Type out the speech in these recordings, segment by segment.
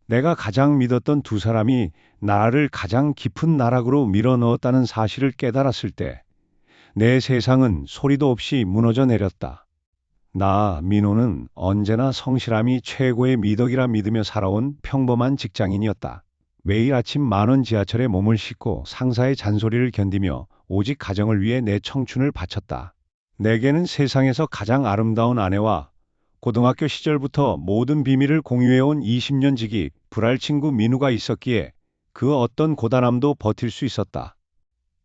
내가 가장 믿었던 두 사람이 나를 가장 깊은 나락으로 밀어넣었다는 사실을 깨달았을 때 내 세상은 소리도 없이 무너져 내렸다. 민호는 언제나 성실함이 최고의 미덕이라 믿으며 살아온 평범한 직장인이었다. 매일 아침 10,000원 지하철에 몸을 싣고 상사의 잔소리를 견디며 오직 가정을 위해 내 청춘을 바쳤다. 내게는 세상에서 가장 아름다운 아내와 고등학교 시절부터 모든 비밀을 공유해온 20년 지기 불알 친구 민우가 있었기에 그 어떤 고단함도 버틸 수 있었다.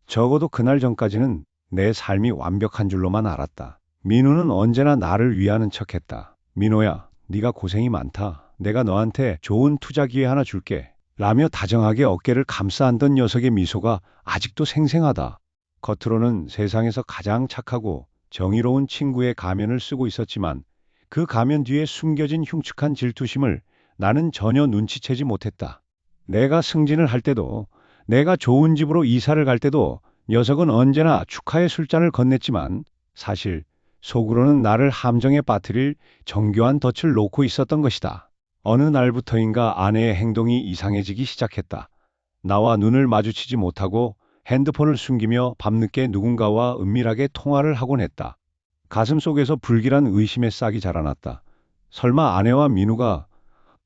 적어도 그날 전까지는 내 삶이 완벽한 줄로만 알았다. 민우는 언제나 나를 위하는 척했다. 민호야, 네가 고생이 많다. 내가 너한테 좋은 투자 기회 하나 줄게. 라며 다정하게 어깨를 감싸 안던 녀석의 미소가 아직도 생생하다. 겉으로는 세상에서 가장 착하고 정의로운 친구의 가면을 쓰고 있었지만 그 가면 뒤에 숨겨진 흉측한 질투심을 나는 전혀 눈치채지 못했다. 내가 승진을 할 때도, 내가 좋은 집으로 이사를 갈 때도 녀석은 언제나 축하의 술잔을 건넸지만 사실 속으로는 나를 함정에 빠뜨릴 정교한 덫을 놓고 있었던 것이다. 어느 날부터인가 아내의 행동이 이상해지기 시작했다. 나와 눈을 마주치지 못하고 핸드폰을 숨기며 밤늦게 누군가와 은밀하게 통화를 하곤 했다. 가슴속에서 불길한 의심의 싹이 자라났다. 설마 아내와 민우가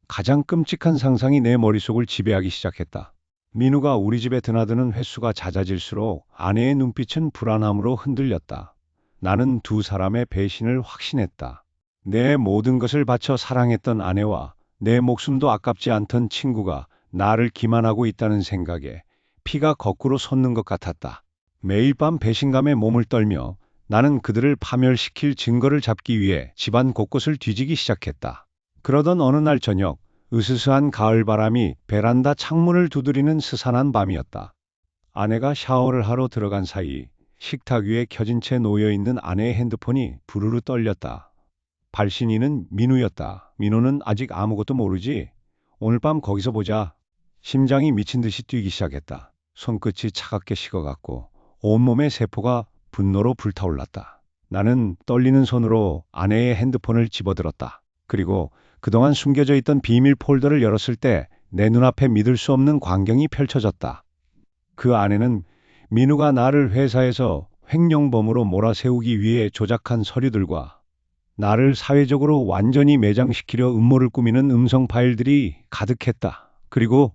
가장 끔찍한 상상이 내 머릿속을 지배하기 시작했다. 민우가 우리 집에 드나드는 횟수가 잦아질수록 아내의 눈빛은 불안함으로 흔들렸다. 나는 두 사람의 배신을 확신했다. 내 모든 것을 바쳐 사랑했던 아내와 내 목숨도 아깝지 않던 친구가 나를 기만하고 있다는 생각에 피가 거꾸로 솟는 것 같았다. 매일 밤 배신감에 몸을 떨며 나는 그들을 파멸시킬 증거를 잡기 위해 집안 곳곳을 뒤지기 시작했다. 그러던 어느 날 저녁, 으스스한 가을바람이 베란다 창문을 두드리는 스산한 밤이었다. 아내가 샤워를 하러 들어간 사이 식탁 위에 켜진 채 놓여있는 아내의 핸드폰이 부르르 떨렸다. 발신인은 민우였다. 민우는 아직 아무것도 모르지? 오늘 밤 거기서 보자. 심장이 미친 듯이 뛰기 시작했다. 손끝이 차갑게 식어갔고 온몸의 세포가 분노로 불타올랐다. 나는 떨리는 손으로 아내의 핸드폰을 집어들었다. 그리고 그동안 숨겨져 있던 비밀 폴더를 열었을 때 내 눈앞에 믿을 수 없는 광경이 펼쳐졌다. 그 안에는 민우가 나를 회사에서 횡령범으로 몰아세우기 위해 조작한 서류들과 나를 사회적으로 완전히 매장시키려 음모를 꾸미는 음성 파일들이 가득했다. 그리고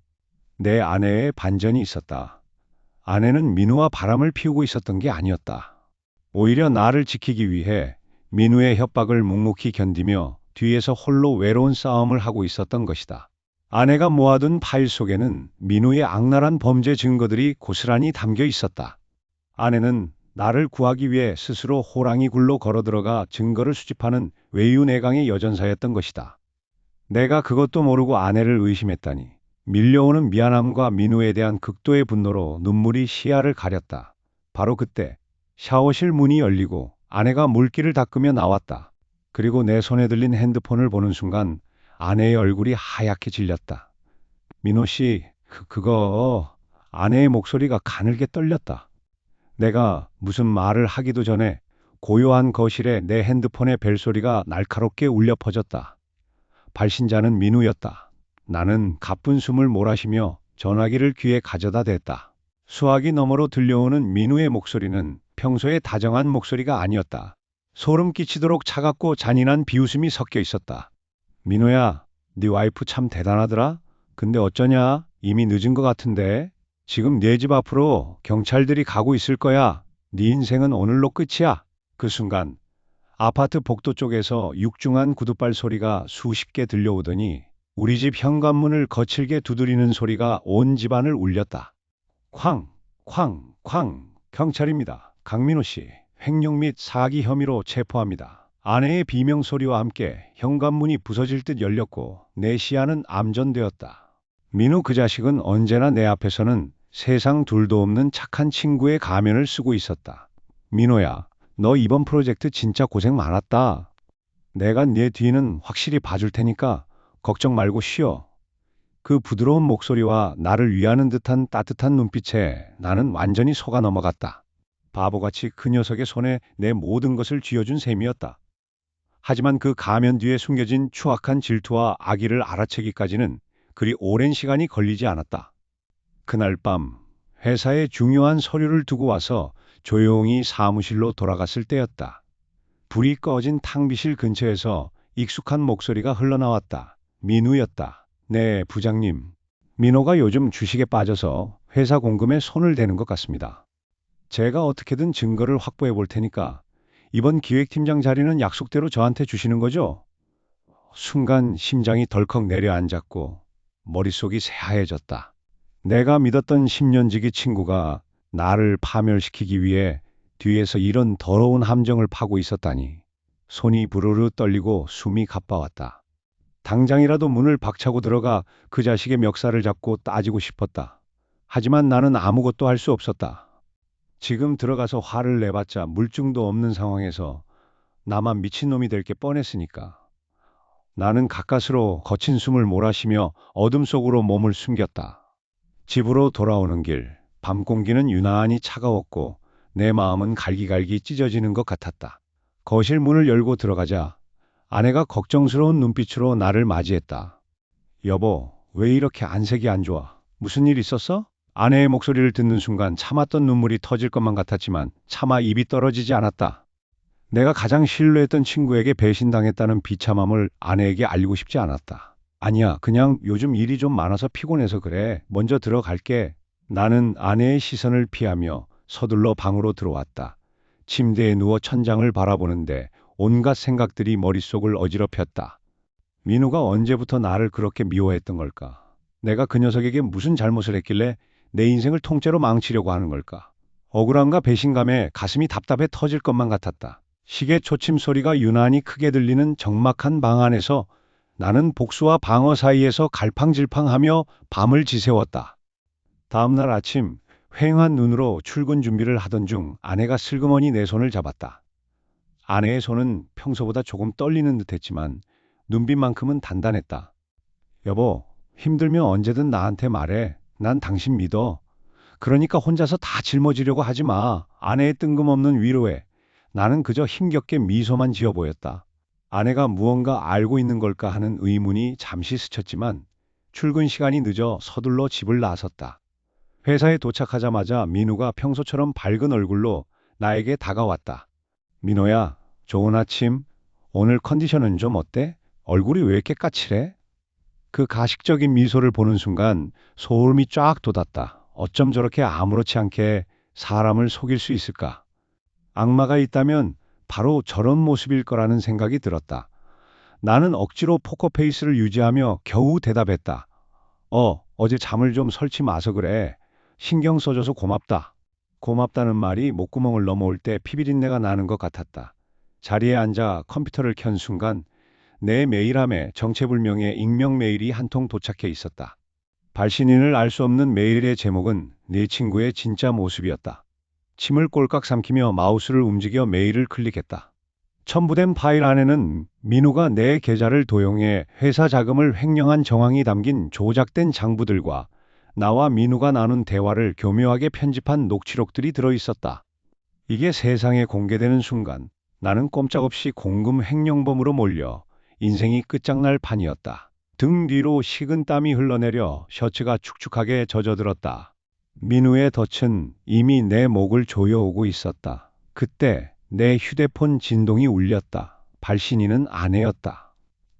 내 아내의 반전이 있었다. 아내는 민우와 바람을 피우고 있었던 게 아니었다. 오히려 나를 지키기 위해 민우의 협박을 묵묵히 견디며 뒤에서 홀로 외로운 싸움을 하고 있었던 것이다. 아내가 모아둔 파일 속에는 민우의 악랄한 범죄 증거들이 고스란히 담겨 있었다. 아내는 나를 구하기 위해 스스로 호랑이 굴로 걸어들어가 증거를 수집하는 외유내강의 여전사였던 것이다. 내가 그것도 모르고 아내를 의심했다니. 밀려오는 미안함과 민우에 대한 극도의 분노로 눈물이 시야를 가렸다. 바로 그때 샤워실 문이 열리고 아내가 물기를 닦으며 나왔다. 그리고 내 손에 들린 핸드폰을 보는 순간 아내의 얼굴이 하얗게 질렸다. 민호 씨, 그거... 아내의 목소리가 가늘게 떨렸다. 내가 무슨 말을 하기도 전에 고요한 거실에 내 핸드폰의 벨소리가 날카롭게 울려 퍼졌다. 발신자는 민우였다. 나는 가쁜 숨을 몰아쉬며 전화기를 귀에 가져다 댔다. 수화기 너머로 들려오는 민우의 목소리는 평소의 다정한 목소리가 아니었다. 소름 끼치도록 차갑고 잔인한 비웃음이 섞여 있었다. 민호야, 네 와이프 참 대단하더라. 근데 어쩌냐? 이미 늦은 것 같은데. 지금 네 집 앞으로 경찰들이 가고 있을 거야. 네 인생은 오늘로 끝이야. 그 순간 아파트 복도 쪽에서 육중한 구두발 소리가 수십 개 들려오더니 우리 집 현관문을 거칠게 두드리는 소리가 온 집안을 울렸다. 쾅, 쾅, 쾅. 경찰입니다. 강민호 씨, 횡령 및 사기 혐의로 체포합니다. 아내의 비명 소리와 함께 현관문이 부서질 듯 열렸고 내 시야는 암전되었다. 민우 그 자식은 언제나 내 앞에서는 세상 둘도 없는 착한 친구의 가면을 쓰고 있었다. 민호야, 너 이번 프로젝트 진짜 고생 많았다. 내가 네 뒤는 확실히 봐줄 테니까 걱정 말고 쉬어. 그 부드러운 목소리와 나를 위하는 듯한 따뜻한 눈빛에 나는 완전히 속아 넘어갔다. 바보같이 그 녀석의 손에 내 모든 것을 쥐어준 셈이었다. 하지만 그 가면 뒤에 숨겨진 추악한 질투와 악의를 알아채기까지는 그리 오랜 시간이 걸리지 않았다. 그날 밤 회사에 중요한 서류를 두고 와서 조용히 사무실로 돌아갔을 때였다. 불이 꺼진 탕비실 근처에서 익숙한 목소리가 흘러나왔다. 민우였다. 네, 부장님. 민호가 요즘 주식에 빠져서 회사 공금에 손을 대는 것 같습니다. 제가 어떻게든 증거를 확보해 볼 테니까 이번 기획팀장 자리는 약속대로 저한테 주시는 거죠? 순간 심장이 덜컥 내려앉았고 머릿속이 새하얘졌다. 내가 믿었던 10년지기 친구가 나를 파멸시키기 위해 뒤에서 이런 더러운 함정을 파고 있었다니. 손이 부르르 떨리고 숨이 가빠왔다. 당장이라도 문을 박차고 들어가 그 자식의 멱살을 잡고 따지고 싶었다. 하지만 나는 아무것도 할 수 없었다. 지금 들어가서 화를 내봤자 물증도 없는 상황에서 나만 미친놈이 될 게 뻔했으니까. 나는 가까스로 거친 숨을 몰아쉬며 어둠 속으로 몸을 숨겼다. 집으로 돌아오는 길, 밤 공기는 유난히 차가웠고 내 마음은 갈기갈기 찢어지는 것 같았다. 거실 문을 열고 들어가자 아내가 걱정스러운 눈빛으로 나를 맞이했다. 여보, 왜 이렇게 안색이 안 좋아? 무슨 일 있었어? 아내의 목소리를 듣는 순간 참았던 눈물이 터질 것만 같았지만 차마 입이 떨어지지 않았다. 내가 가장 신뢰했던 친구에게 배신당했다는 비참함을 아내에게 알리고 싶지 않았다. 아니야, 그냥 요즘 일이 좀 많아서 피곤해서 그래. 먼저 들어갈게. 나는 아내의 시선을 피하며 서둘러 방으로 들어왔다. 침대에 누워 천장을 바라보는데 온갖 생각들이 머릿속을 어지럽혔다. 민우가 언제부터 나를 그렇게 미워했던 걸까? 내가 그 녀석에게 무슨 잘못을 했길래 내 인생을 통째로 망치려고 하는 걸까? 억울함과 배신감에 가슴이 답답해 터질 것만 같았다. 시계 초침 소리가 유난히 크게 들리는 적막한 방 안에서 나는 복수와 방어 사이에서 갈팡질팡하며 밤을 지새웠다. 다음 날 아침 휑한 눈으로 출근 준비를 하던 중 아내가 슬그머니 내 손을 잡았다. 아내의 손은 평소보다 조금 떨리는 듯했지만 눈빛만큼은 단단했다. 여보, 힘들면 언제든 나한테 말해. 난 당신 믿어. 그러니까 혼자서 다 짊어지려고 하지 마. 아내의 뜬금없는 위로에 나는 그저 힘겹게 미소만 지어 보였다. 아내가 무언가 알고 있는 걸까 하는 의문이 잠시 스쳤지만 출근 시간이 늦어 서둘러 집을 나섰다. 회사에 도착하자마자 민우가 평소처럼 밝은 얼굴로 나에게 다가왔다. 민호야, 좋은 아침. 오늘 컨디션은 좀 어때? 얼굴이 왜 이렇게 까칠해? 그 가식적인 미소를 보는 순간 소름이 쫙 돋았다. 어쩜 저렇게 아무렇지 않게 사람을 속일 수 있을까? 악마가 있다면 바로 저런 모습일 거라는 생각이 들었다. 나는 억지로 포커페이스를 유지하며 겨우 대답했다. 어제 잠을 좀 설치 마서 그래. 신경 써줘서 고맙다. 고맙다는 말이 목구멍을 넘어올 때 피비린내가 나는 것 같았다. 자리에 앉아 컴퓨터를 켠 순간 내 메일함에 정체불명의 익명 메일이 한 통 도착해 있었다. 발신인을 알 수 없는 메일의 제목은 네 친구의 진짜 모습이었다. 침을 꼴깍 삼키며 마우스를 움직여 메일을 클릭했다. 첨부된 파일 안에는 민우가 내 계좌를 도용해 회사 자금을 횡령한 정황이 담긴 조작된 장부들과 나와 민우가 나눈 대화를 교묘하게 편집한 녹취록들이 들어있었다. 이게 세상에 공개되는 순간 나는 꼼짝없이 공금 횡령범으로 몰려 인생이 끝장날 판이었다. 등 뒤로 식은 땀이 흘러내려 셔츠가 축축하게 젖어들었다. 민우의 덫은 이미 내 목을 조여오고 있었다. 그때 내 휴대폰 진동이 울렸다. 발신인은 아내였다.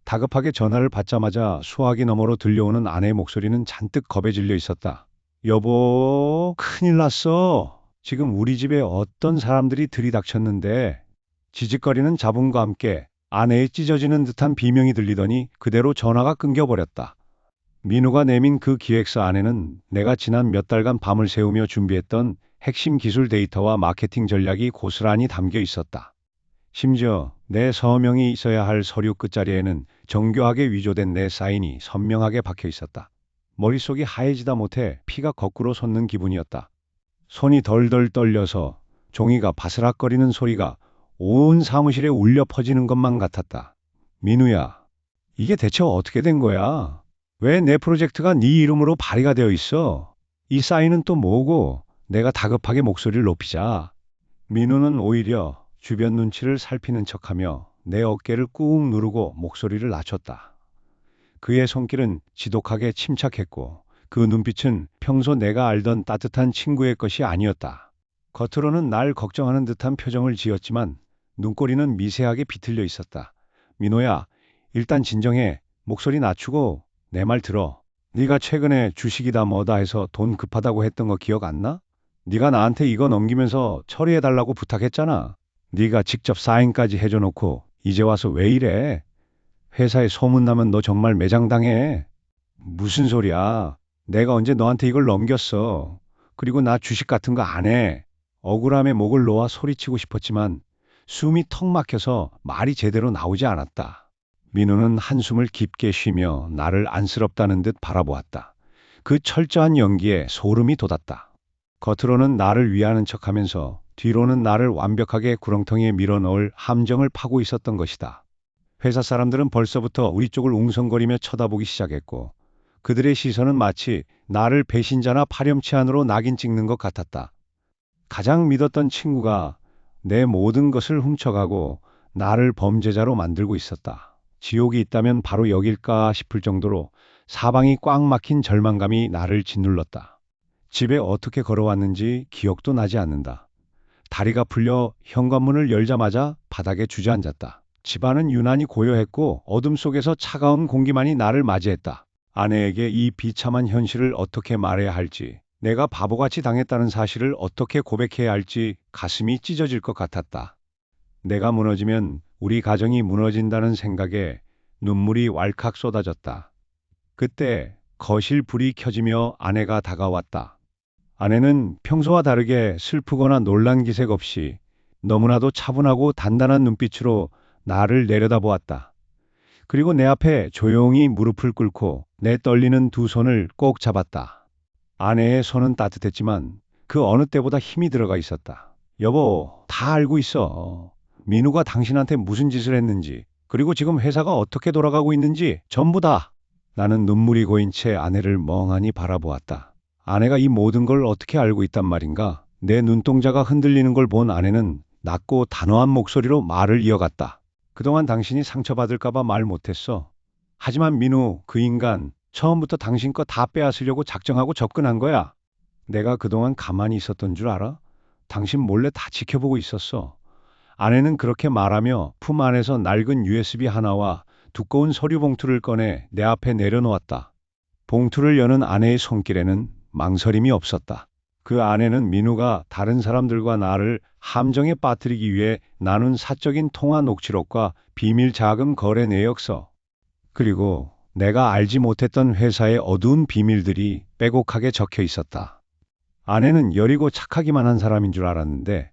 다급하게 전화를 받자마자 수화기 너머로 들려오는 아내의 목소리는 잔뜩 겁에 질려 있었다. 여보, 큰일 났어. 지금 우리 집에 어떤 사람들이 들이닥쳤는데. 지직거리는 잡음과 함께 아내의 찢어지는 듯한 비명이 들리더니 그대로 전화가 끊겨버렸다. 민우가 내민 그 기획서 안에는 내가 지난 몇 달간 밤을 새우며 준비했던 핵심 기술 데이터와 마케팅 전략이 고스란히 담겨 있었다. 심지어 내 서명이 있어야 할 서류 끝자리에는 정교하게 위조된 내 사인이 선명하게 박혀 있었다. 머릿속이 하얘지다 못해 피가 거꾸로 솟는 기분이었다. 손이 덜덜 떨려서 종이가 바스락거리는 소리가 온 사무실에 울려 퍼지는 것만 같았다. 민우야, 이게 대체 어떻게 된 거야? 왜 내 프로젝트가 네 이름으로 발의가 되어 있어? 이 사인은 또 뭐고? 내가 다급하게 목소리를 높이자. 민우는 오히려 주변 눈치를 살피는 척하며 내 어깨를 꾹 누르고 목소리를 낮췄다. 그의 손길은 지독하게 침착했고 그 눈빛은 평소 내가 알던 따뜻한 친구의 것이 아니었다. 겉으로는 날 걱정하는 듯한 표정을 지었지만 눈꼬리는 미세하게 비틀려 있었다. 민호야, 일단 진정해. 목소리 낮추고 내 말 들어. 네가 최근에 주식이다 뭐다 해서 돈 급하다고 했던 거 기억 안 나? 네가 나한테 이거 넘기면서 처리해달라고 부탁했잖아. 네가 직접 사인까지 해줘 놓고 이제 와서 왜 이래? 회사에 소문나면 너 정말 매장당해. 무슨 소리야? 내가 언제 너한테 이걸 넘겼어? 그리고 나 주식 같은 거 안 해. 억울함에 목을 놓아 소리치고 싶었지만 숨이 턱 막혀서 말이 제대로 나오지 않았다. 민우는 한숨을 깊게 쉬며 나를 안쓰럽다는 듯 바라보았다. 그 철저한 연기에 소름이 돋았다. 겉으로는 나를 위하는 척하면서 뒤로는 나를 완벽하게 구렁텅이에 밀어넣을 함정을 파고 있었던 것이다. 회사 사람들은 벌써부터 우리 쪽을 웅성거리며 쳐다보기 시작했고 그들의 시선은 마치 나를 배신자나 파렴치한으로 낙인 찍는 것 같았다. 가장 믿었던 친구가 내 모든 것을 훔쳐가고 나를 범죄자로 만들고 있었다. 지옥이 있다면 바로 여길까 싶을 정도로 사방이 꽉 막힌 절망감이 나를 짓눌렀다. 집에 어떻게 걸어왔는지 기억도 나지 않는다. 다리가 풀려 현관문을 열자마자 바닥에 주저앉았다. 집안은 유난히 고요했고 어둠 속에서 차가운 공기만이 나를 맞이했다. 아내에게 이 비참한 현실을 어떻게 말해야 할지, 내가 바보같이 당했다는 사실을 어떻게 고백해야 할지 가슴이 찢어질 것 같았다. 내가 무너지면 우리 가정이 무너진다는 생각에 눈물이 왈칵 쏟아졌다. 그때 거실 불이 켜지며 아내가 다가왔다. 아내는 평소와 다르게 슬프거나 놀란 기색 없이 너무나도 차분하고 단단한 눈빛으로 나를 내려다보았다. 그리고 내 앞에 조용히 무릎을 꿇고 내 떨리는 두 손을 꼭 잡았다. 아내의 손은 따뜻했지만 그 어느 때보다 힘이 들어가 있었다. 여보, 다 알고 있어. 민우가 당신한테 무슨 짓을 했는지, 그리고 지금 회사가 어떻게 돌아가고 있는지 전부 다. 나는 눈물이 고인 채 아내를 멍하니 바라보았다. 아내가 이 모든 걸 어떻게 알고 있단 말인가? 내 눈동자가 흔들리는 걸 본 아내는 낮고 단호한 목소리로 말을 이어갔다. 그동안 당신이 상처받을까봐 말 못했어. 하지만 민우, 그 인간, 처음부터 당신 거 다 빼앗으려고 작정하고 접근한 거야. 내가 그동안 가만히 있었던 줄 알아? 당신 몰래 다 지켜보고 있었어. 아내는 그렇게 말하며 품 안에서 낡은 USB 하나와 두꺼운 서류 봉투를 꺼내 내 앞에 내려놓았다. 봉투를 여는 아내의 손길에는 망설임이 없었다. 그 안에는 민우가 다른 사람들과 나를 함정에 빠뜨리기 위해 나눈 사적인 통화 녹취록과 비밀 자금 거래 내역서, 그리고 내가 알지 못했던 회사의 어두운 비밀들이 빼곡하게 적혀 있었다. 아내는 여리고 착하기만 한 사람인 줄 알았는데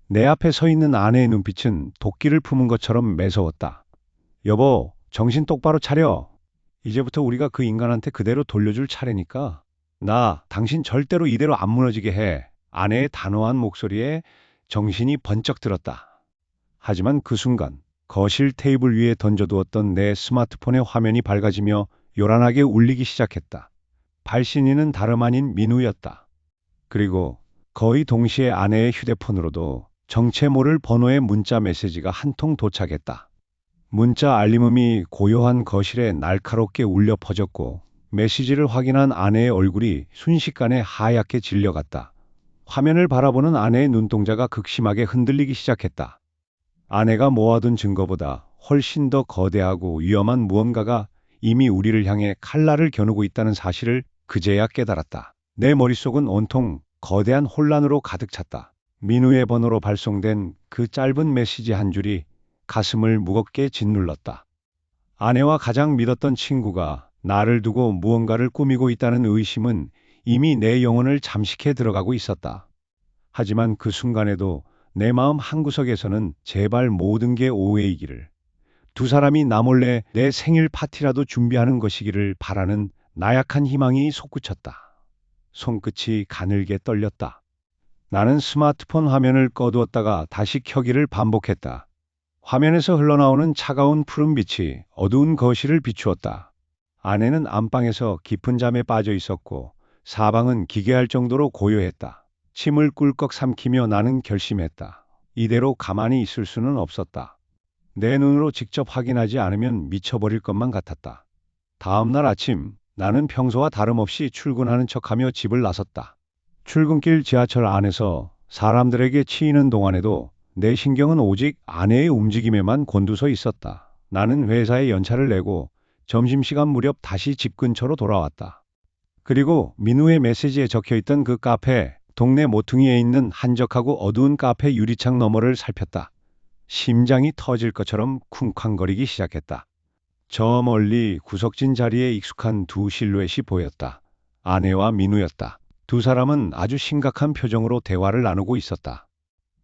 내 앞에 서 있는 아내의 눈빛은 도끼를 품은 것처럼 매서웠다. 여보, 정신 똑바로 차려. 이제부터 우리가 그 인간한테 그대로 돌려줄 차례니까. 나 당신 절대로 이대로 안 무너지게 해. 아내의 단호한 목소리에 정신이 번쩍 들었다. 하지만 그 순간 거실 테이블 위에 던져두었던 내 스마트폰의 화면이 밝아지며 요란하게 울리기 시작했다. 발신인은 다름 아닌 민우였다. 그리고 거의 동시에 아내의 휴대폰으로도 정체 모를 번호의 문자 메시지가 한 통 도착했다. 문자 알림음이 고요한 거실에 날카롭게 울려 퍼졌고 메시지를 확인한 아내의 얼굴이 순식간에 하얗게 질려갔다. 화면을 바라보는 아내의 눈동자가 극심하게 흔들리기 시작했다. 아내가 모아둔 증거보다 훨씬 더 거대하고 위험한 무언가가 이미 우리를 향해 칼날을 겨누고 있다는 사실을 그제야 깨달았다. 내 머릿속은 온통 거대한 혼란으로 가득 찼다. 민우의 번호로 발송된 그 짧은 메시지 한 줄이 가슴을 무겁게 짓눌렀다. 아내와 가장 믿었던 친구가 나를 두고 무언가를 꾸미고 있다는 의심은 이미 내 영혼을 잠식해 들어가고 있었다. 하지만 그 순간에도 내 마음 한구석에서는 제발 모든 게 오해이기를, 두 사람이 나 몰래 내 생일 파티라도 준비하는 것이기를 바라는 나약한 희망이 솟구쳤다. 손끝이 가늘게 떨렸다. 나는 스마트폰 화면을 꺼두었다가 다시 켜기를 반복했다. 화면에서 흘러나오는 차가운 푸른빛이 어두운 거실을 비추었다. 아내는 안방에서 깊은 잠에 빠져 있었고 사방은 기괴할 정도로 고요했다. 침을 꿀꺽 삼키며 나는 결심했다. 이대로 가만히 있을 수는 없었다. 내 눈으로 직접 확인하지 않으면 미쳐버릴 것만 같았다. 다음 날 아침 나는 평소와 다름없이 출근하는 척하며 집을 나섰다. 출근길 지하철 안에서 사람들에게 치이는 동안에도 내 신경은 오직 아내의 움직임에만 곤두서 있었다. 나는 회사에 연차를 내고 점심시간 무렵 다시 집 근처로 돌아왔다. 그리고 민우의 메시지에 적혀있던 그 카페, 동네 모퉁이에 있는 한적하고 어두운 카페 유리창 너머를 살폈다. 심장이 터질 것처럼 쿵쾅거리기 시작했다. 저 멀리 구석진 자리에 익숙한 두 실루엣이 보였다. 아내와 민우였다. 두 사람은 아주 심각한 표정으로 대화를 나누고 있었다.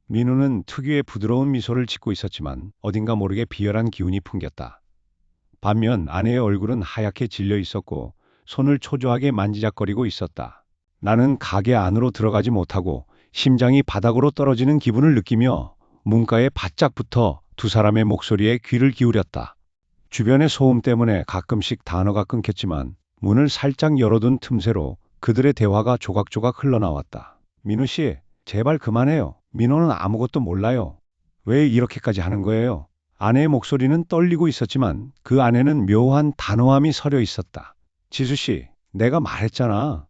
민우는 특유의 부드러운 미소를 짓고 있었지만 어딘가 모르게 비열한 기운이 풍겼다. 반면 아내의 얼굴은 하얗게 질려 있었고 손을 초조하게 만지작거리고 있었다. 나는 가게 안으로 들어가지 못하고 심장이 바닥으로 떨어지는 기분을 느끼며 문가에 바짝 붙어 두 사람의 목소리에 귀를 기울였다. 주변의 소음 때문에 가끔씩 단어가 끊겼지만 문을 살짝 열어둔 틈새로 그들의 대화가 조각조각 흘러나왔다. 민우 씨, 제발 그만해요. 민호는 아무것도 몰라요. 왜 이렇게까지 하는 거예요? 아내의 목소리는 떨리고 있었지만 그 안에는 묘한 단호함이 서려 있었다. 지수 씨, 내가 말했잖아.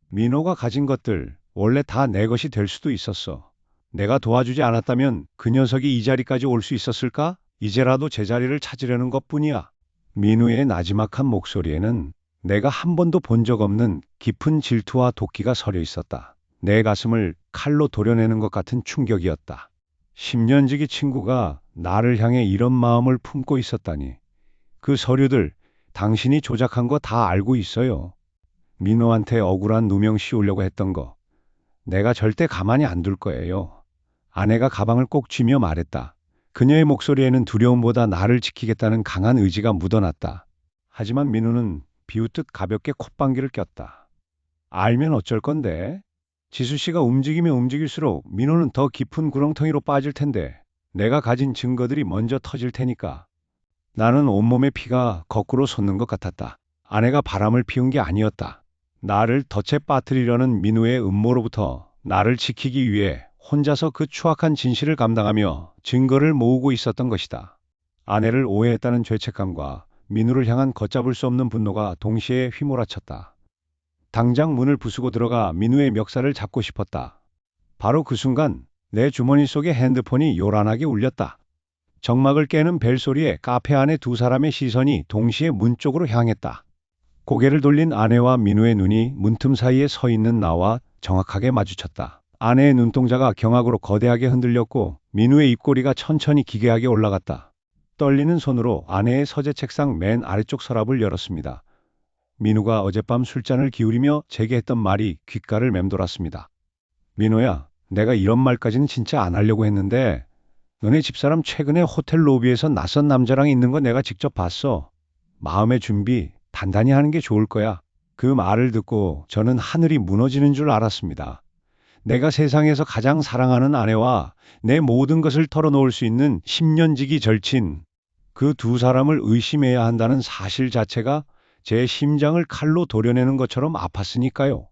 민호가 가진 것들 원래 다 내 것이 될 수도 있었어. 내가 도와주지 않았다면 그 녀석이 이 자리까지 올 수 있었을까? 이제라도 제자리를 찾으려는 것뿐이야. 민우의 나지막한 목소리에는 내가 한 번도 본 적 없는 깊은 질투와 도끼가 서려 있었다. 내 가슴을 칼로 도려내는 것 같은 충격이었다. 10년 지기 친구가 나를 향해 이런 마음을 품고 있었다니. 그 서류들 당신이 조작한 거 다 알고 있어요. 민호한테 억울한 누명 씌우려고 했던 거. 내가 절대 가만히 안 둘 거예요. 아내가 가방을 꼭 쥐며 말했다. 그녀의 목소리에는 두려움보다 나를 지키겠다는 강한 의지가 묻어났다. 하지만 민우는 비웃듯 가볍게 콧방귀를 꼈다. 알면 어쩔 건데? 지수 씨가 움직이면 움직일수록 민호는 더 깊은 구렁텅이로 빠질 텐데 내가 가진 증거들이 먼저 터질 테니까. 나는 온몸의 피가 거꾸로 솟는 것 같았다. 아내가 바람을 피운 게 아니었다. 나를 덫에 빠뜨리려는 민우의 음모로부터 나를 지키기 위해 혼자서 그 추악한 진실을 감당하며 증거를 모으고 있었던 것이다. 아내를 오해했다는 죄책감과 민우를 향한 걷잡을 수 없는 분노가 동시에 휘몰아쳤다. 당장 문을 부수고 들어가 민우의 멱살을 잡고 싶었다. 바로 그 순간 내 주머니 속의 핸드폰이 요란하게 울렸다. 정막을 깨는 벨소리에 카페 안에 두 사람의 시선이 동시에 문 쪽으로 향했다. 고개를 돌린 아내와 민우의 눈이 문틈 사이에 서 있는 나와 정확하게 마주쳤다. 아내의 눈동자가 경악으로 거대하게 흔들렸고 민우의 입꼬리가 천천히 기괴하게 올라갔다. 떨리는 손으로 아내의 서재 책상 맨 아래쪽 서랍을 열었습니다. 민우가 어젯밤 술잔을 기울이며 제게 했던 말이 귓가를 맴돌았습니다. 민호야, 내가 이런 말까지는 진짜 안 하려고 했는데 너네 집사람 최근에 호텔 로비에서 낯선 남자랑 있는 거 내가 직접 봤어. 마음의 준비 단단히 하는 게 좋을 거야. 그 말을 듣고 저는 하늘이 무너지는 줄 알았습니다. 내가 세상에서 가장 사랑하는 아내와 내 모든 것을 털어놓을 수 있는 10년지기 절친, 그 두 사람을 의심해야 한다는 사실 자체가 제 심장을 칼로 도려내는 것처럼 아팠으니까요.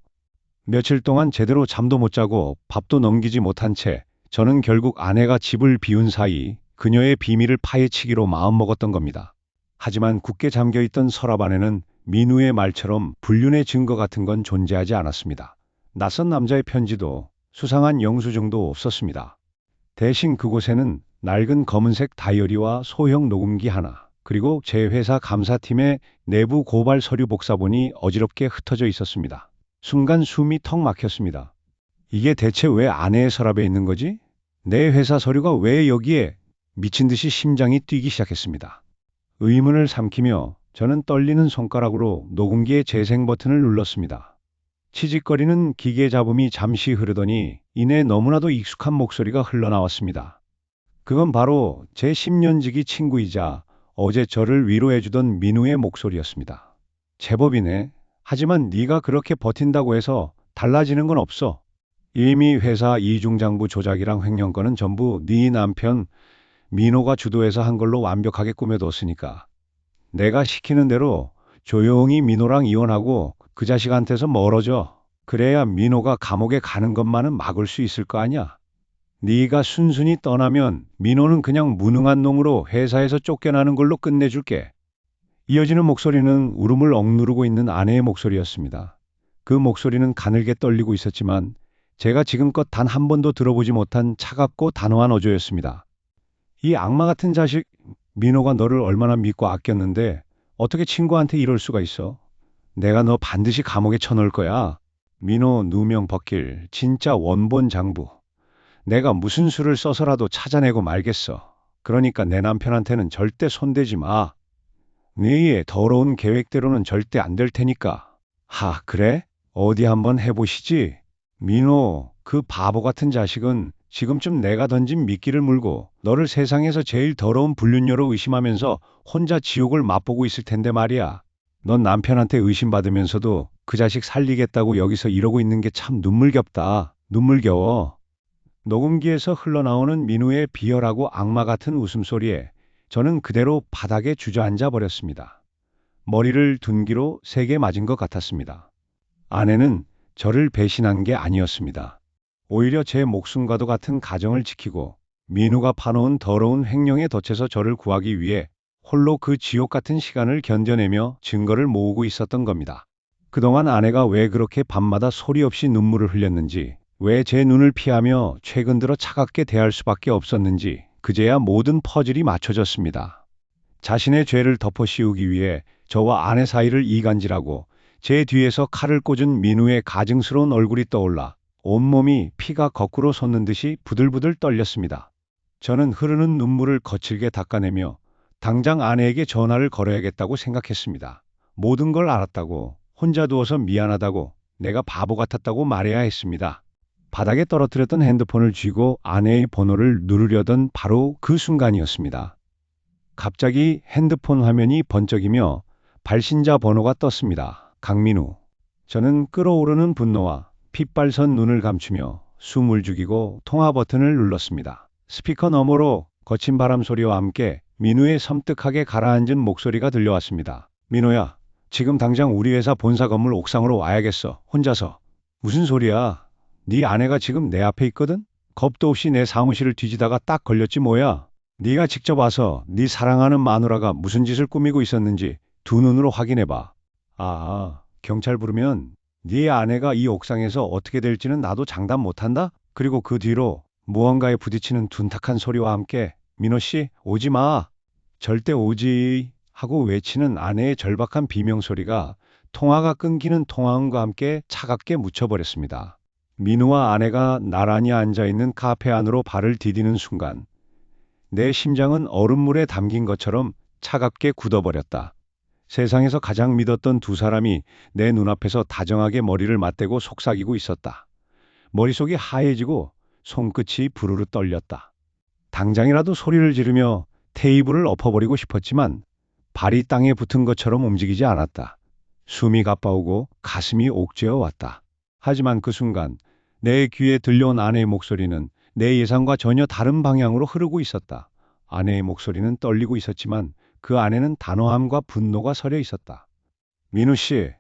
며칠 동안 제대로 잠도 못 자고 밥도 넘기지 못한 채 저는 결국 아내가 집을 비운 사이 그녀의 비밀을 파헤치기로 마음먹었던 겁니다. 하지만 굳게 잠겨있던 서랍 안에는 민우의 말처럼 불륜의 증거 같은 건 존재하지 않았습니다. 낯선 남자의 편지도 수상한 영수증도 없었습니다. 대신 그곳에는 낡은 검은색 다이어리와 소형 녹음기 하나, 그리고 제 회사 감사팀의 내부 고발 서류 복사본이 어지럽게 흩어져 있었습니다. 순간 숨이 턱 막혔습니다. 이게 대체 왜 아내의 서랍에 있는 거지? 내 회사 서류가 왜 여기에? 미친 듯이 심장이 뛰기 시작했습니다. 의문을 삼키며 저는 떨리는 손가락으로 녹음기의 재생 버튼을 눌렀습니다. 치직거리는 기계 잡음이 잠시 흐르더니 이내 너무나도 익숙한 목소리가 흘러나왔습니다. 그건 바로 제 10년지기 친구이자 어제 저를 위로해주던 민우의 목소리였습니다. 제법이네. 하지만 네가 그렇게 버틴다고 해서 달라지는 건 없어. 이미 회사 이중장부 조작이랑 횡령 건은 전부 네 남편 민호가 주도해서 한 걸로 완벽하게 꾸며뒀으니까. 내가 시키는 대로 조용히 민호랑 이혼하고 그 자식한테서 멀어져. 그래야 민호가 감옥에 가는 것만은 막을 수 있을 거 아니야. 네가 순순히 떠나면 민호는 그냥 무능한 놈으로 회사에서 쫓겨나는 걸로 끝내줄게. 이어지는 목소리는 울음을 억누르고 있는 아내의 목소리였습니다. 그 목소리는 가늘게 떨리고 있었지만 제가 지금껏 단 한 번도 들어보지 못한 차갑고 단호한 어조였습니다. 이 악마 같은 자식, 민호가 너를 얼마나 믿고 아꼈는데 어떻게 친구한테 이럴 수가 있어? 내가 너 반드시 감옥에 쳐넣을 거야. 민호 누명 벗길 진짜 원본 장부. 내가 무슨 수를 써서라도 찾아내고 말겠어. 그러니까 내 남편한테는 절대 손대지 마. 네의 더러운 계획대로는 절대 안 될 테니까. 하, 그래? 어디 한번 해보시지. 민호, 그 바보 같은 자식은 지금쯤 내가 던진 미끼를 물고 너를 세상에서 제일 더러운 불륜녀로 의심하면서 혼자 지옥을 맛보고 있을 텐데 말이야. 넌 남편한테 의심받으면서도 그 자식 살리겠다고 여기서 이러고 있는 게 참 눈물겹다. 눈물겨워. 녹음기에서 흘러나오는 민우의 비열하고 악마 같은 웃음소리에 저는 그대로 바닥에 주저앉아 버렸습니다. 머리를 둔기로 세게 맞은 것 같았습니다. 아내는 저를 배신한 게 아니었습니다. 오히려 제 목숨과도 같은 가정을 지키고 민우가 파놓은 더러운 횡령에 덫에서 저를 구하기 위해 홀로 그 지옥 같은 시간을 견뎌내며 증거를 모으고 있었던 겁니다. 그동안 아내가 왜 그렇게 밤마다 소리 없이 눈물을 흘렸는지, 왜 제 눈을 피하며 최근 들어 차갑게 대할 수밖에 없었는지 그제야 모든 퍼즐이 맞춰졌습니다. 자신의 죄를 덮어씌우기 위해 저와 아내 사이를 이간질하고 제 뒤에서 칼을 꽂은 민우의 가증스러운 얼굴이 떠올라 온몸이 피가 거꾸로 솟는 듯이 부들부들 떨렸습니다. 저는 흐르는 눈물을 거칠게 닦아내며 당장 아내에게 전화를 걸어야겠다고 생각했습니다. 모든 걸 알았다고, 혼자 두어서 미안하다고, 내가 바보 같았다고 말해야 했습니다. 바닥에 떨어뜨렸던 핸드폰을 쥐고 아내의 번호를 누르려던 바로 그 순간이었습니다. 갑자기 핸드폰 화면이 번쩍이며 발신자 번호가 떴습니다. 강민우. 저는 끓어오르는 분노와 핏발선 눈을 감추며 숨을 죽이고 통화 버튼을 눌렀습니다. 스피커 너머로 거친 바람 소리와 함께 민우의 섬뜩하게 가라앉은 목소리가 들려왔습니다. 민호야, 지금 당장 우리 회사 본사 건물 옥상으로 와야겠어. 혼자서. 무슨 소리야? 네 아내가 지금 내 앞에 있거든? 겁도 없이 내 사무실을 뒤지다가 딱 걸렸지 뭐야. 네가 직접 와서 네 사랑하는 마누라가 무슨 짓을 꾸미고 있었는지 두 눈으로 확인해봐. 경찰 부르면 네 아내가 이 옥상에서 어떻게 될지는 나도 장담 못한다? 그리고 그 뒤로 무언가에 부딪히는 둔탁한 소리와 함께 민호 씨, 오지 마. 절대 오지. 하고 외치는 아내의 절박한 비명소리가 통화가 끊기는 통화음과 함께 차갑게 묻혀버렸습니다. 민우와 아내가 나란히 앉아있는 카페 안으로 발을 디디는 순간 내 심장은 얼음물에 담긴 것처럼 차갑게 굳어버렸다. 세상에서 가장 믿었던 두 사람이 내 눈앞에서 다정하게 머리를 맞대고 속삭이고 있었다. 머릿속이 하얘지고 손끝이 부르르 떨렸다. 당장이라도 소리를 지르며 테이블을 엎어버리고 싶었지만 발이 땅에 붙은 것처럼 움직이지 않았다. 숨이 가빠오고 가슴이 옥죄어 왔다. 하지만 그 순간 내 귀에 들려온 아내의 목소리는 내 예상과 전혀 다른 방향으로 흐르고 있었다. 아내의 목소리는 떨리고 있었지만 그 안에는 단호함과 분노가 서려 있었다. 민호 씨,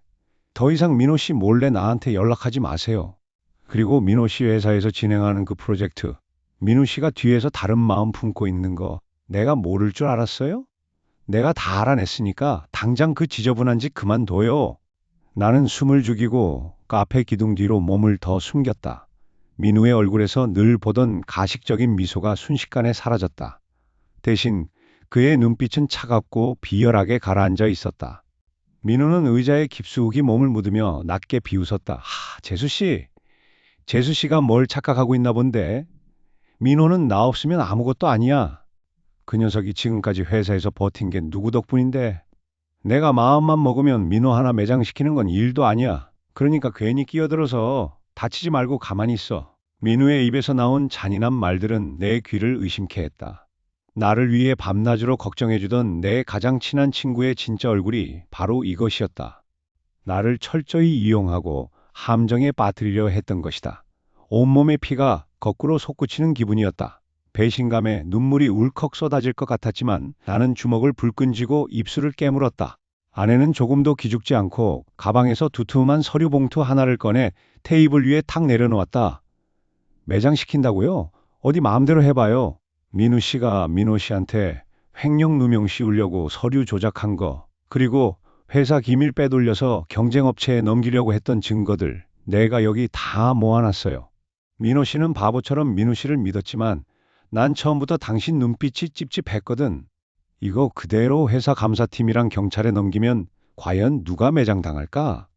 더 이상 민호 씨 몰래 나한테 연락하지 마세요. 그리고 민호 씨 회사에서 진행하는 그 프로젝트, 민호 씨가 뒤에서 다른 마음 품고 있는 거 내가 모를 줄 알았어요? 내가 다 알아냈으니까 당장 그 지저분한 짓 그만둬요. 나는 숨을 죽이고 카페 기둥 뒤로 몸을 더 숨겼다. 민우의 얼굴에서 늘 보던 가식적인 미소가 순식간에 사라졌다. 대신 그의 눈빛은 차갑고 비열하게 가라앉아 있었다. 민우는 의자에 깊숙이 몸을 묻으며 낮게 비웃었다. 재수씨. 재수씨가 뭘 착각하고 있나 본데. 민호는 나 없으면 아무것도 아니야. 그 녀석이 지금까지 회사에서 버틴 게 누구 덕분인데. 내가 마음만 먹으면 민호 하나 매장시키는 건 일도 아니야. 그러니까 괜히 끼어들어서 다치지 말고 가만히 있어. 민우의 입에서 나온 잔인한 말들은 내 귀를 의심케 했다. 나를 위해 밤낮으로 걱정해주던 내 가장 친한 친구의 진짜 얼굴이 바로 이것이었다. 나를 철저히 이용하고 함정에 빠뜨리려 했던 것이다. 온몸의 피가 거꾸로 솟구치는 기분이었다. 배신감에 눈물이 울컥 쏟아질 것 같았지만 나는 주먹을 불끈 쥐고 입술을 깨물었다. 아내는 조금도 기죽지 않고 가방에서 두툼한 서류 봉투 하나를 꺼내 테이블 위에 탁 내려놓았다. 매장시킨다고요? 어디 마음대로 해봐요. 민우 씨가 민호 씨한테 횡령 누명 씌우려고 서류 조작한 거 그리고 회사 기밀 빼돌려서 경쟁업체에 넘기려고 했던 증거들 내가 여기 다 모아놨어요. 민호 씨는 바보처럼 민우 씨를 믿었지만 난 처음부터 당신 눈빛이 찝찝했거든. 이거 그대로 회사 감사팀이랑 경찰에 넘기면 과연 누가 매장당할까?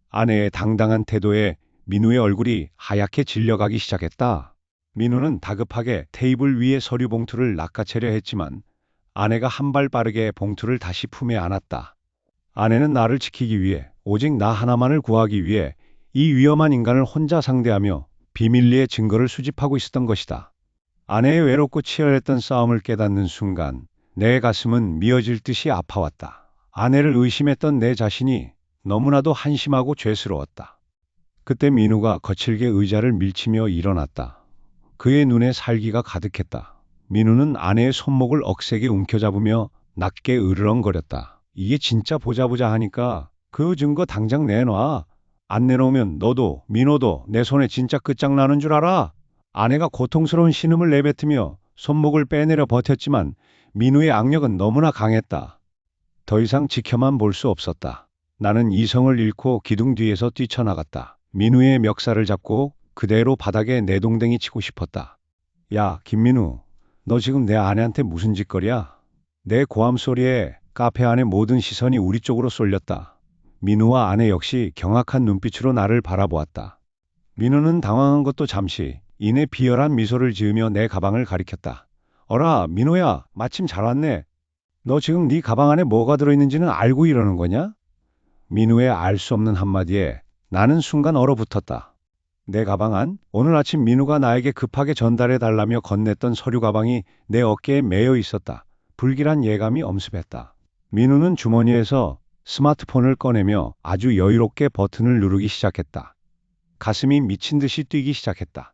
아내의 당당한 태도에 민우의 얼굴이 하얗게 질려가기 시작했다. 민우는 다급하게 테이블 위에 서류 봉투를 낚아채려 했지만 아내가 한 발 빠르게 봉투를 다시 품에 안았다. 아내는 나를 지키기 위해 오직 나 하나만을 구하기 위해 이 위험한 인간을 혼자 상대하며 비밀리에 증거를 수집하고 있었던 것이다. 아내의 외롭고 치열했던 싸움을 깨닫는 순간 내 가슴은 미어질 듯이 아파왔다. 아내를 의심했던 내 자신이 너무나도 한심하고 죄스러웠다. 그때 민우가 거칠게 의자를 밀치며 일어났다. 그의 눈에 살기가 가득했다. 민우는 아내의 손목을 억세게 움켜잡으며 낮게 으르렁거렸다. 이게 진짜 보자 하니까 그 증거 당장 내놔. 안 내놓으면 너도 민호도 내 손에 진짜 끝장나는 줄 알아. 아내가 고통스러운 신음을 내뱉으며 손목을 빼내려 버텼지만 민우의 악력은 너무나 강했다. 더 이상 지켜만 볼 수 없었다. 나는 이성을 잃고 기둥 뒤에서 뛰쳐나갔다. 민우의 멱살을 잡고 그대로 바닥에 내동댕이 치고 싶었다. 야, 김민우, 너 지금 내 아내한테 무슨 짓거리야? 내 고함 소리에 카페 안의 모든 시선이 우리 쪽으로 쏠렸다. 민우와 아내 역시 경악한 눈빛으로 나를 바라보았다. 민우는 당황한 것도 잠시 이내 비열한 미소를 지으며 내 가방을 가리켰다. 어라, 민호야, 마침 잘 왔네. 너 지금 네 가방 안에 뭐가 들어있는지는 알고 이러는 거냐? 민우의 알 수 없는 한마디에 나는 순간 얼어붙었다. 내 가방 안? 오늘 아침 민우가 나에게 급하게 전달해 달라며 건넸던 서류 가방이 내 어깨에 매여 있었다. 불길한 예감이 엄습했다. 민우는 주머니에서 스마트폰을 꺼내며 아주 여유롭게 버튼을 누르기 시작했다. 가슴이 미친 듯이 뛰기 시작했다.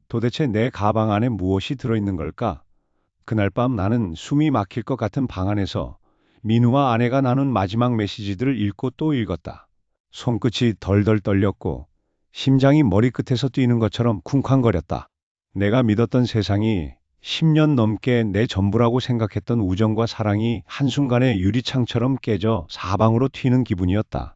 도대체 내 가방 안에 무엇이 들어있는 걸까? 그날 밤 나는 숨이 막힐 것 같은 방 안에서 민우와 아내가 나눈 마지막 메시지들을 읽고 또 읽었다. 손끝이 덜덜 떨렸고 심장이 머리끝에서 뛰는 것처럼 쿵쾅거렸다. 내가 믿었던 세상이 10년 넘게 내 전부라고 생각했던 우정과 사랑이 한순간에 유리창처럼 깨져 사방으로 튀는 기분이었다.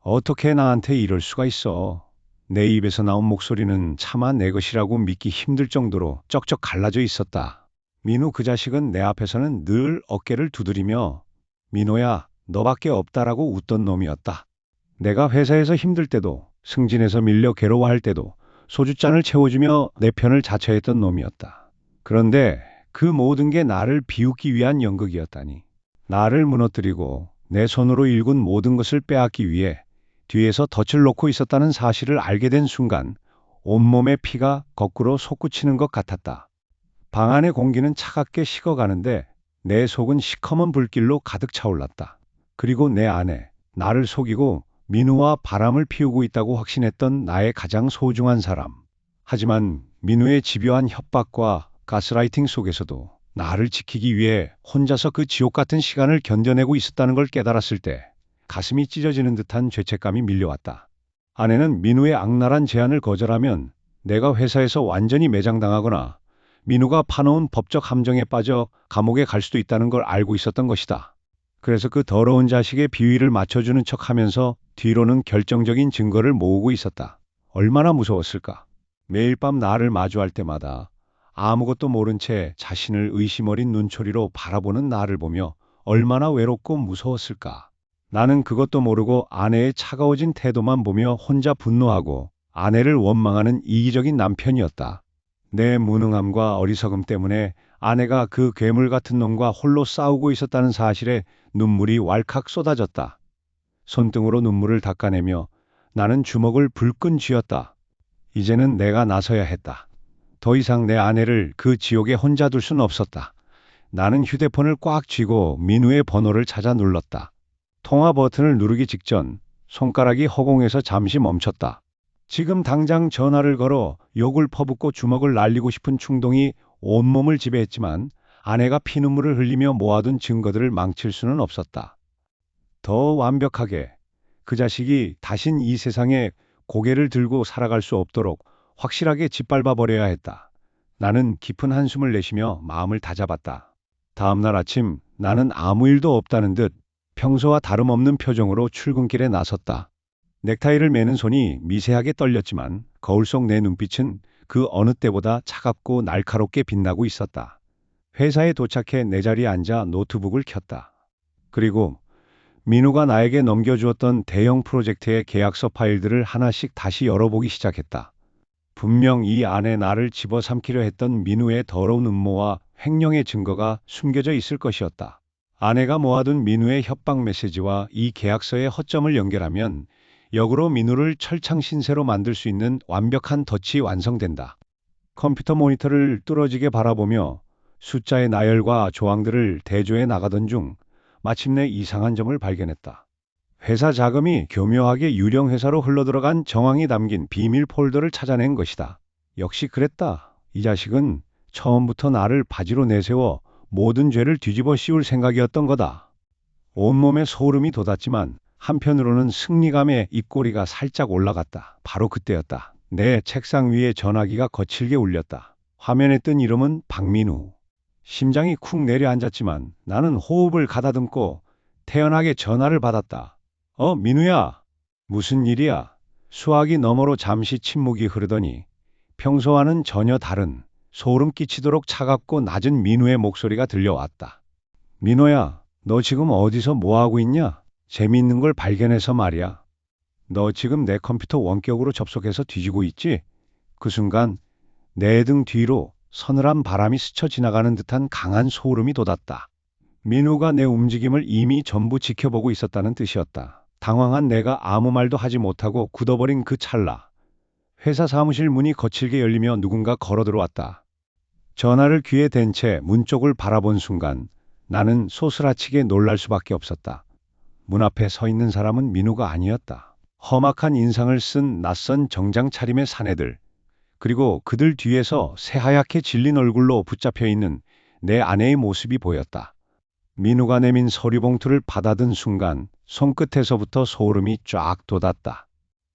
어떻게 나한테 이럴 수가 있어. 내 입에서 나온 목소리는 차마 내 것이라고 믿기 힘들 정도로 쩍쩍 갈라져 있었다. 민우 그 자식은 내 앞에서는 늘 어깨를 두드리며 민호야, 너밖에 없다라고 웃던 놈이었다. 내가 회사에서 힘들 때도 승진해서 밀려 괴로워할 때도 소주잔을 채워주며 내 편을 자처했던 놈이었다. 그런데 그 모든 게 나를 비웃기 위한 연극이었다니. 나를 무너뜨리고 내 손으로 일군 모든 것을 빼앗기 위해 뒤에서 덫을 놓고 있었다는 사실을 알게 된 순간 온몸의 피가 거꾸로 솟구치는 것 같았다. 방 안의 공기는 차갑게 식어가는데 내 속은 시커먼 불길로 가득 차올랐다. 그리고 내 아내, 나를 속이고 민우와 바람을 피우고 있다고 확신했던 나의 가장 소중한 사람. 하지만 민우의 집요한 협박과 가스라이팅 속에서도 나를 지키기 위해 혼자서 그 지옥 같은 시간을 견뎌내고 있었다는 걸 깨달았을 때 가슴이 찢어지는 듯한 죄책감이 밀려왔다. 아내는 민우의 악랄한 제안을 거절하면 내가 회사에서 완전히 매장당하거나 민우가 파놓은 법적 함정에 빠져 감옥에 갈 수도 있다는 걸 알고 있었던 것이다. 그래서 그 더러운 자식의 비위를 맞춰주는 척하면서 뒤로는 결정적인 증거를 모으고 있었다. 얼마나 무서웠을까? 매일 밤 나를 마주할 때마다 아무것도 모른 채 자신을 의심 어린 눈초리로 바라보는 나를 보며 얼마나 외롭고 무서웠을까? 나는 그것도 모르고 아내의 차가워진 태도만 보며 혼자 분노하고 아내를 원망하는 이기적인 남편이었다. 내 무능함과 어리석음 때문에 아내가 그 괴물 같은 놈과 홀로 싸우고 있었다는 사실에 눈물이 왈칵 쏟아졌다. 손등으로 눈물을 닦아내며 나는 주먹을 불끈 쥐었다. 이제는 내가 나서야 했다. 더 이상 내 아내를 그 지옥에 혼자 둘 수는 없었다. 나는 휴대폰을 꽉 쥐고 민우의 번호를 찾아 눌렀다. 통화 버튼을 누르기 직전 손가락이 허공에서 잠시 멈췄다. 지금 당장 전화를 걸어 욕을 퍼붓고 주먹을 날리고 싶은 충동이 온몸을 지배했지만 아내가 피눈물을 흘리며 모아둔 증거들을 망칠 수는 없었다. 더 완벽하게 그 자식이 다신 이 세상에 고개를 들고 살아갈 수 없도록 확실하게 짓밟아 버려야 했다. 나는 깊은 한숨을 내쉬며 마음을 다잡았다. 다음 날 아침 나는 아무 일도 없다는 듯 평소와 다름없는 표정으로 출근길에 나섰다. 넥타이를 매는 손이 미세하게 떨렸지만 거울 속 내 눈빛은 그 어느 때보다 차갑고 날카롭게 빛나고 있었다. 회사에 도착해 내 자리에 앉아 노트북을 켰다. 그리고 민우가 나에게 넘겨주었던 대형 프로젝트의 계약서 파일들을 하나씩 다시 열어보기 시작했다. 분명 이 안에 나를 집어삼키려 했던 민우의 더러운 음모와 횡령의 증거가 숨겨져 있을 것이었다. 아내가 모아둔 민우의 협박 메시지와 이 계약서의 허점을 연결하면 역으로 민우를 철창신세로 만들 수 있는 완벽한 덫이 완성된다. 컴퓨터 모니터를 뚫어지게 바라보며 숫자의 나열과 조항들을 대조해 나가던 중 마침내 이상한 점을 발견했다. 회사 자금이 교묘하게 유령 회사로 흘러들어간 정황이 담긴 비밀 폴더를 찾아낸 것이다. 역시 그랬다. 이 자식은 처음부터 나를 바지로 내세워 모든 죄를 뒤집어 씌울 생각이었던 거다. 온몸에 소름이 돋았지만 한편으로는 승리감에 입꼬리가 살짝 올라갔다. 바로 그때였다. 내 책상 위에 전화기가 거칠게 울렸다. 화면에 뜬 이름은 박민우. 심장이 쿵 내려앉았지만 나는 호흡을 가다듬고 태연하게 전화를 받았다. 민우야. 무슨 일이야? 수화기 너머로 잠시 침묵이 흐르더니 평소와는 전혀 다른 소름 끼치도록 차갑고 낮은 민우의 목소리가 들려왔다. 민호야, 너 지금 어디서 뭐하고 있냐? 재미있는 걸 발견해서 말이야. 너 지금 내 컴퓨터 원격으로 접속해서 뒤지고 있지? 그 순간 내 등 뒤로 서늘한 바람이 스쳐 지나가는 듯한 강한 소름이 돋았다. 민우가 내 움직임을 이미 전부 지켜보고 있었다는 뜻이었다. 당황한 내가 아무 말도 하지 못하고 굳어버린 그 찰나. 회사 사무실 문이 거칠게 열리며 누군가 걸어 들어왔다. 전화를 귀에 댄 채 문 쪽을 바라본 순간 나는 소스라치게 놀랄 수밖에 없었다. 문 앞에 서 있는 사람은 민우가 아니었다. 험악한 인상을 쓴 낯선 정장 차림의 사내들, 그리고 그들 뒤에서 새하얗게 질린 얼굴로 붙잡혀 있는 내 아내의 모습이 보였다. 민우가 내민 서류 봉투를 받아든 순간 손끝에서부터 소름이 쫙 돋았다.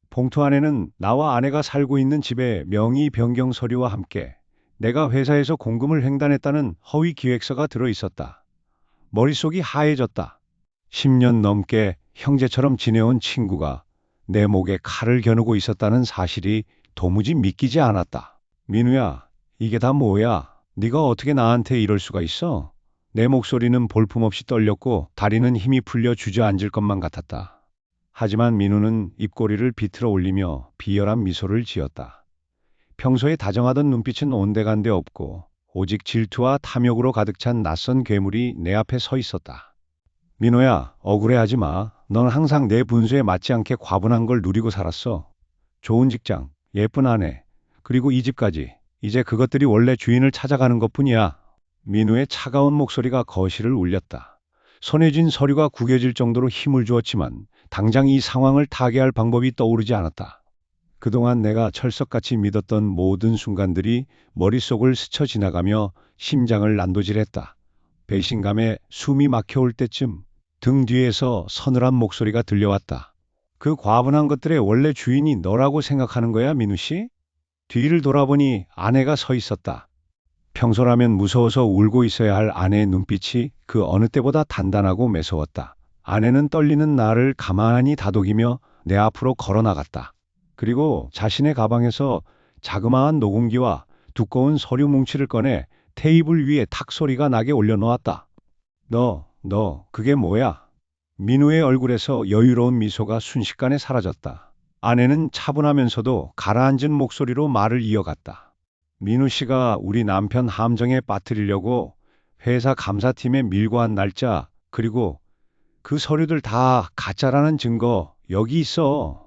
봉투 안에는 나와 아내가 살고 있는 집의 명의 변경 서류와 함께 내가 회사에서 공금을 횡단했다는 허위 기획서가 들어 있었다. 머릿속이 하얘졌다. 10년 넘게 형제처럼 지내온 친구가 내 목에 칼을 겨누고 있었다는 사실이 도무지 믿기지 않았다. 민우야, 이게 다 뭐야? 네가 어떻게 나한테 이럴 수가 있어? 내 목소리는 볼품없이 떨렸고 다리는 힘이 풀려 주저앉을 것만 같았다. 하지만 민우는 입꼬리를 비틀어 올리며 비열한 미소를 지었다. 평소에 다정하던 눈빛은 온데간데 없고 오직 질투와 탐욕으로 가득 찬 낯선 괴물이 내 앞에 서 있었다. 민호야, 억울해하지 마. 넌 항상 내 분수에 맞지 않게 과분한 걸 누리고 살았어. 좋은 직장, 예쁜 아내, 그리고 이 집까지. 이제 그것들이 원래 주인을 찾아가는 것뿐이야. 민우의 차가운 목소리가 거실을 울렸다. 손에 쥔 서류가 구겨질 정도로 힘을 주었지만 당장 이 상황을 타개할 방법이 떠오르지 않았다. 그동안 내가 철석같이 믿었던 모든 순간들이 머릿속을 스쳐 지나가며 심장을 난도질했다. 배신감에 숨이 막혀올 때쯤 등 뒤에서 서늘한 목소리가 들려왔다. 그 과분한 것들의 원래 주인이 너라고 생각하는 거야, 민우 씨? 뒤를 돌아보니 아내가 서 있었다. 평소라면 무서워서 울고 있어야 할 아내의 눈빛이 그 어느 때보다 단단하고 매서웠다. 아내는 떨리는 나를 가만히 다독이며 내 앞으로 걸어 나갔다. 그리고 자신의 가방에서 자그마한 녹음기와 두꺼운 서류 뭉치를 꺼내 테이블 위에 탁 소리가 나게 올려놓았다. 그게 뭐야? 민우의 얼굴에서 여유로운 미소가 순식간에 사라졌다. 아내는 차분하면서도 가라앉은 목소리로 말을 이어갔다. 민우 씨가 우리 남편 함정에 빠뜨리려고 회사 감사팀에 밀고 한 날짜, 그리고 그 서류들 다 가짜라는 증거 여기 있어.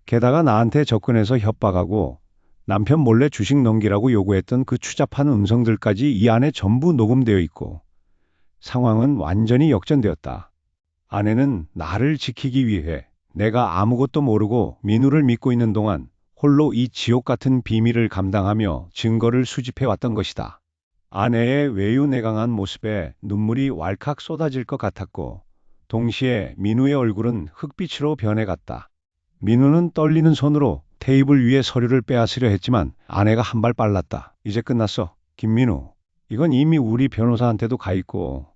게다가 나한테 접근해서 협박하고 남편 몰래 주식 넘기라고 요구했던 그 추잡한 음성들까지 이 안에 전부 녹음되어 있고 상황은 완전히 역전되었다. 아내는 나를 지키기 위해 내가 아무것도 모르고 민우를 믿고 있는 동안 홀로 이 지옥 같은 비밀을 감당하며 증거를 수집해 왔던 것이다. 아내의 외유내강한 모습에 눈물이 왈칵 쏟아질 것 같았고 동시에 민우의 얼굴은 흙빛으로 변해갔다. 민우는 떨리는 손으로 테이블 위에 서류를 빼앗으려 했지만 아내가 한 발 빨랐다. 이제 끝났어. 김민우. 이건 이미 우리 변호사한테도 가 있고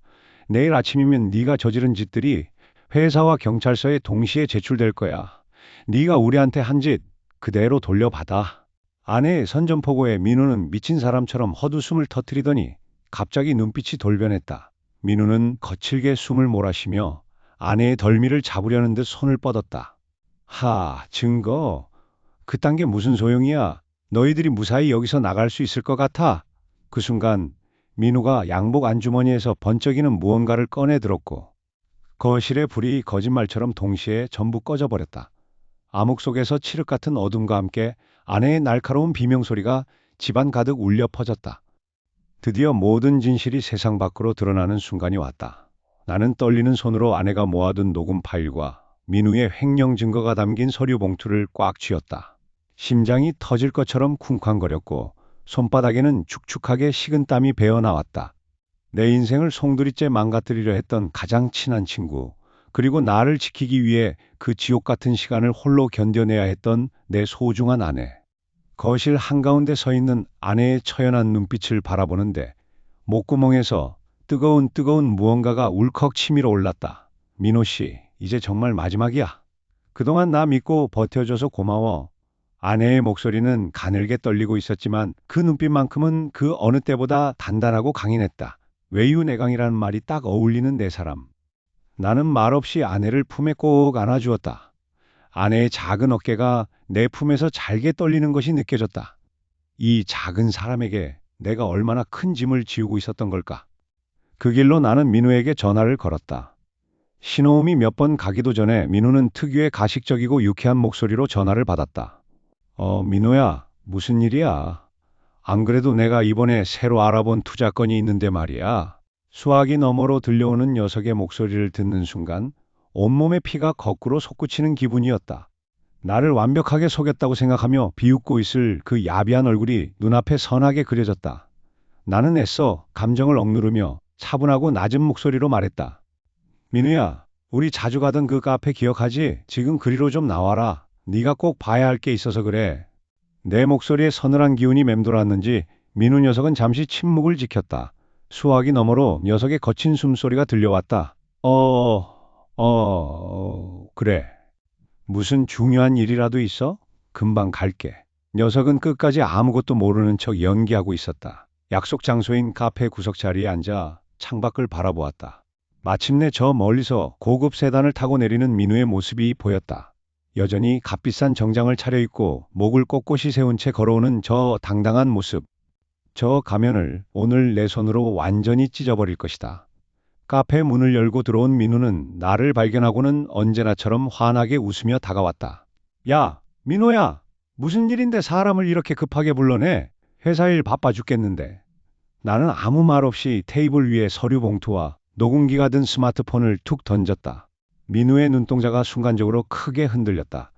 내일 아침이면 네가 저지른 짓들이 회사와 경찰서에 동시에 제출될 거야. 네가 우리한테 한 짓 그대로 돌려받아. 아내의 선전포고에 민우는 미친 사람처럼 헛웃음을 터뜨리더니 갑자기 눈빛이 돌변했다. 민우는 거칠게 숨을 몰아쉬며 아내의 덜미를 잡으려는 듯 손을 뻗었다. 증거? 그딴 게 무슨 소용이야? 너희들이 무사히 여기서 나갈 수 있을 것 같아? 그 순간 민우가 양복 안주머니에서 번쩍이는 무언가를 꺼내 들었고 거실의 불이 거짓말처럼 동시에 전부 꺼져버렸다. 암흑 속에서 칠흑 같은 어둠과 함께 아내의 날카로운 비명소리가 집안 가득 울려 퍼졌다. 드디어 모든 진실이 세상 밖으로 드러나는 순간이 왔다. 나는 떨리는 손으로 아내가 모아둔 녹음 파일과 민우의 횡령 증거가 담긴 서류 봉투를 꽉 쥐었다. 심장이 터질 것처럼 쿵쾅거렸고 손바닥에는 축축하게 식은 땀이 배어 나왔다. 내 인생을 송두리째 망가뜨리려 했던 가장 친한 친구, 그리고 나를 지키기 위해 그 지옥 같은 시간을 홀로 견뎌내야 했던 내 소중한 아내. 거실 한가운데 서 있는 아내의 처연한 눈빛을 바라보는데 목구멍에서 뜨거운 무언가가 울컥 치밀어 올랐다. 민호 씨, 이제 정말 마지막이야. 그동안 나 믿고 버텨줘서 고마워. 아내의 목소리는 가늘게 떨리고 있었지만 그 눈빛만큼은 그 어느 때보다 단단하고 강인했다. 외유내강이라는 말이 딱 어울리는 내 사람. 나는 말없이 아내를 품에 꼭 안아주었다. 아내의 작은 어깨가 내 품에서 잘게 떨리는 것이 느껴졌다. 이 작은 사람에게 내가 얼마나 큰 짐을 지우고 있었던 걸까? 그 길로 나는 민우에게 전화를 걸었다. 신호음이 몇 번 가기도 전에 민우는 특유의 가식적이고 유쾌한 목소리로 전화를 받았다. 민우야, 무슨 일이야? 안 그래도 내가 이번에 새로 알아본 투자건이 있는데 말이야. 수화기 너머로 들려오는 녀석의 목소리를 듣는 순간 온몸의 피가 거꾸로 솟구치는 기분이었다. 나를 완벽하게 속였다고 생각하며 비웃고 있을 그 야비한 얼굴이 눈앞에 선하게 그려졌다. 나는 애써 감정을 억누르며 차분하고 낮은 목소리로 말했다. 민우야, 우리 자주 가던 그 카페 기억하지? 지금 그리로 좀 나와라. 네가 꼭 봐야 할 게 있어서 그래. 내 목소리에 서늘한 기운이 맴돌았는지 민우 녀석은 잠시 침묵을 지켰다. 수화기 너머로 녀석의 거친 숨소리가 들려왔다. 그래. 무슨 중요한 일이라도 있어? 금방 갈게. 녀석은 끝까지 아무것도 모르는 척 연기하고 있었다. 약속 장소인 카페 구석 자리에 앉아 창밖을 바라보았다. 마침내 저 멀리서 고급 세단을 타고 내리는 민우의 모습이 보였다. 여전히 값비싼 정장을 차려입고 목을 꼿꼿이 세운 채 걸어오는 저 당당한 모습. 저 가면을 오늘 내 손으로 완전히 찢어버릴 것이다. 카페 문을 열고 들어온 민우는 나를 발견하고는 언제나처럼 환하게 웃으며 다가왔다. 야, 민호야, 무슨 일인데 사람을 이렇게 급하게 불러내? 회사 일 바빠 죽겠는데. 나는 아무 말 없이 테이블 위에 서류 봉투와 녹음기가 든 스마트폰을 툭 던졌다. 민우의 눈동자가 순간적으로 크게 흔들렸다.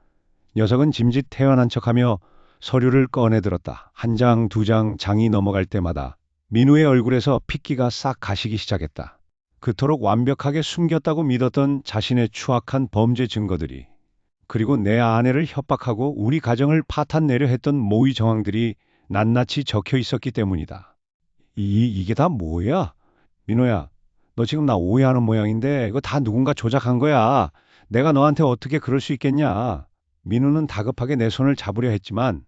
녀석은 짐짓 태연한 척하며 서류를 꺼내 들었다. 한 장, 두 장, 장이 넘어갈 때마다 민우의 얼굴에서 핏기가 싹 가시기 시작했다. 그토록 완벽하게 숨겼다고 믿었던 자신의 추악한 범죄 증거들이, 그리고 내 아내를 협박하고 우리 가정을 파탄내려 했던 모의 정황들이 낱낱이 적혀 있었기 때문이다. 이게 다 뭐야? 민호야, 너 지금 나 오해하는 모양인데 이거 다 누군가 조작한 거야. 내가 너한테 어떻게 그럴 수 있겠냐? 민우는 다급하게 내 손을 잡으려 했지만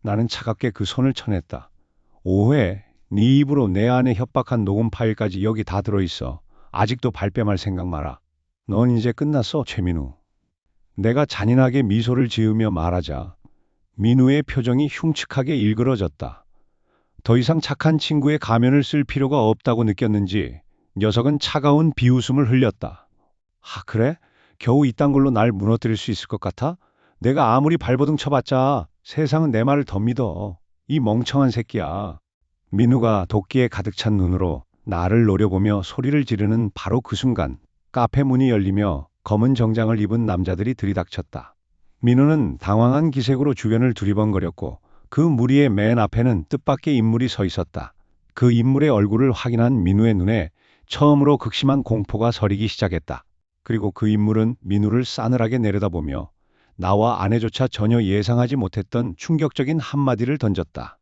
나는 차갑게 그 손을 쳐냈다. 오해? 네 입으로 내 아내 협박한 녹음 파일까지 여기 다 들어있어. 아직도 발뺌할 생각 마라. 넌 이제 끝났어, 최민우. 내가 잔인하게 미소를 지으며 말하자 민우의 표정이 흉측하게 일그러졌다. 더 이상 착한 친구의 가면을 쓸 필요가 없다고 느꼈는지 녀석은 차가운 비웃음을 흘렸다. 그래? 겨우 이딴 걸로 날 무너뜨릴 수 있을 것 같아? 내가 아무리 발버둥 쳐봤자 세상은 내 말을 더 믿어. 이 멍청한 새끼야. 민우가 도끼에 가득 찬 눈으로 나를 노려보며 소리를 지르는 바로 그 순간 카페 문이 열리며 검은 정장을 입은 남자들이 들이닥쳤다. 민우는 당황한 기색으로 주변을 두리번거렸고 그 무리의 맨 앞에는 뜻밖의 인물이 서 있었다. 그 인물의 얼굴을 확인한 민우의 눈에 처음으로 극심한 공포가 서리기 시작했다. 그리고 그 인물은 민우를 싸늘하게 내려다보며 나와 아내조차 전혀 예상하지 못했던 충격적인 한마디를 던졌다.